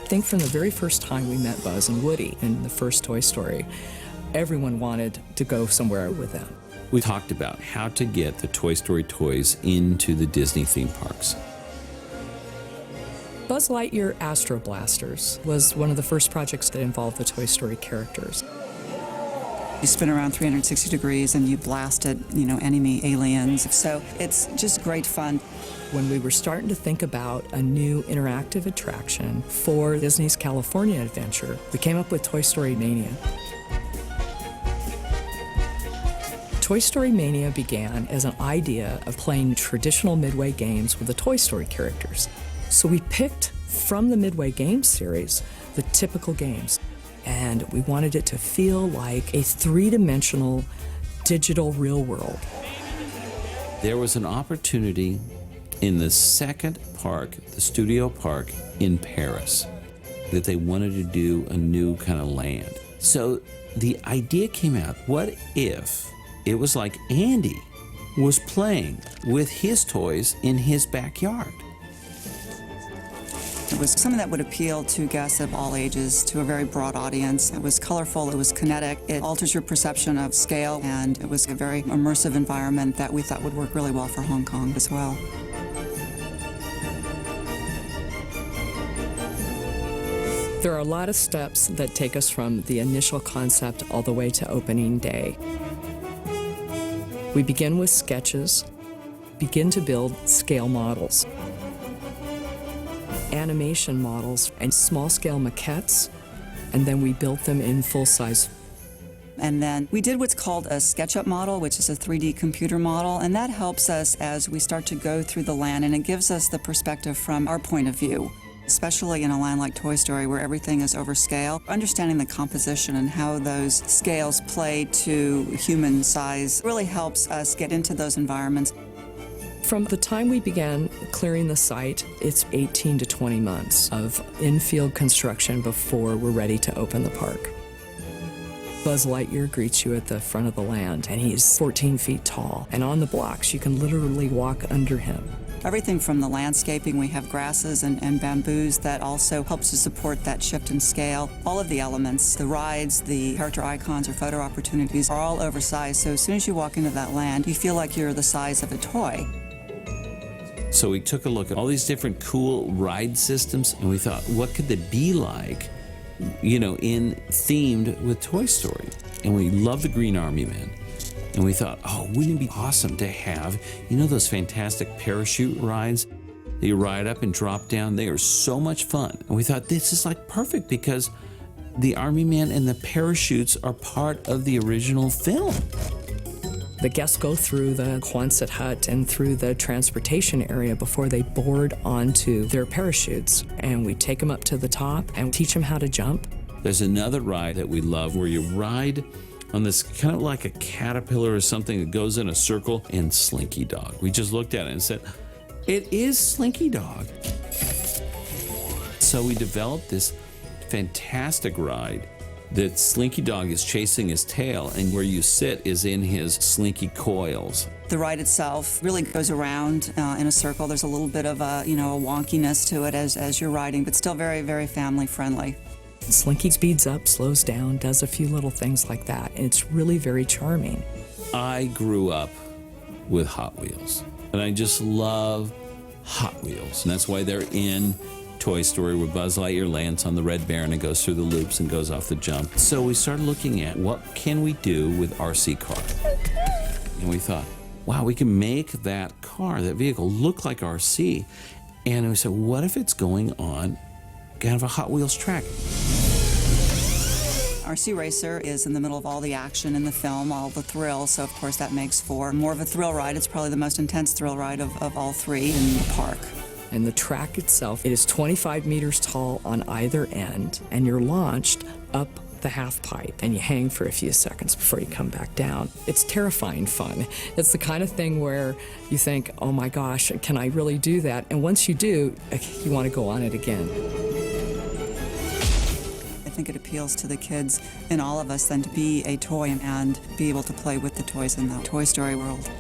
think from the very first time we met Buzz and Woody in the first Toy Story, everyone wanted to go somewhere with them. We talked about how to get the Toy Story toys into the Disney theme parks. Buzz Lightyear Astro Blasters was one of the first projects that involved the Toy Story characters. You spin around 360 degrees and you blast at, enemy aliens. So it's just great fun. When we were starting to think about a new interactive attraction for Disney's California Adventure, we came up with Toy Story Mania. Toy Story Mania began as an idea of playing traditional Midway games with the Toy Story characters. So we picked from the Midway Games series the typical games, and we wanted it to feel like a three-dimensional digital real world. There was an opportunity in the second park, the studio park in Paris, that they wanted to do a new kind of land. So the idea came out, what if it was like Andy was playing with his toys in his backyard? It was something that would appeal to guests of all ages, to a very broad audience. It was colorful, it was kinetic, it alters your perception of scale, and it was a very immersive environment that we thought would work really well for Hong Kong as well. There are a lot of steps that take us from the initial concept all the way to opening day. We begin with sketches, begin to build scale models, animation models, and small-scale maquettes, and then we built them in full-size. And then we did what's called a SketchUp model, which is a 3D computer model, and that helps us as we start to go through the land, and it gives us the perspective from our point of view. Especially in a land like Toy Story where everything is over scale, understanding the composition and how those scales play to human size really helps us get into those environments. From the time we began clearing the site, it's 18 to 20 months of in-field construction before we're ready to open the park. Buzz Lightyear greets you at the front of the land, and he's 14 feet tall. And on the blocks, you can literally walk under him. Everything from the landscaping, we have grasses and bamboos that also helps to support that shift in scale. All of the elements, the rides, the character icons or photo opportunities are all oversized, so as soon as you walk into that land, you feel like you're the size of a toy. So we took a look at all these different cool ride systems, and we thought, what could they be like, in themed with Toy Story? And we love the Green Army Men. And we thought, wouldn't it be awesome to have, those fantastic parachute rides that you ride up and drop down? They are so much fun. And we thought, this is like perfect because the Army Man and the parachutes are part of the original film. The guests go through the Quonset hut and through the transportation area before they board onto their parachutes. And we take them up to the top and teach them how to jump. There's another ride that we love where you ride on this kind of like a caterpillar or something that goes in a circle, and Slinky Dog. We just looked at it and said, it is Slinky Dog. So we developed this fantastic ride that Slinky Dog is chasing his tail, and where you sit is in his slinky coils. The ride itself really goes around in a circle. There's a little bit of a wonkiness to it as you're riding, but still very, very family friendly. Slinky speeds up, slows down, does a few little things like that, and it's really very charming. I grew up with Hot Wheels, and I just love Hot Wheels, and that's why they're in Toy Story, where Buzz Lightyear lands on the Red Baron and goes through the loops and goes off the jump. So we started looking at what can we do with RC car, and we thought, wow, we can make that car, that vehicle, look like RC, and we said, what if it's going on kind of a Hot Wheels track? RC Racer is in the middle of all the action in the film, all the thrill, so of course that makes for more of a thrill ride. It's probably the most intense thrill ride of all three in the park. And the track itself, it is 25 meters tall on either end, and you're launched up the half pipe, and you hang for a few seconds before you come back down. It's terrifying fun. It's the kind of thing where you think, oh my gosh, can I really do that? And once you do, you want to go on it again. I think it appeals to the kids in all of us then to be a toy and be able to play with the toys in the Toy Story world.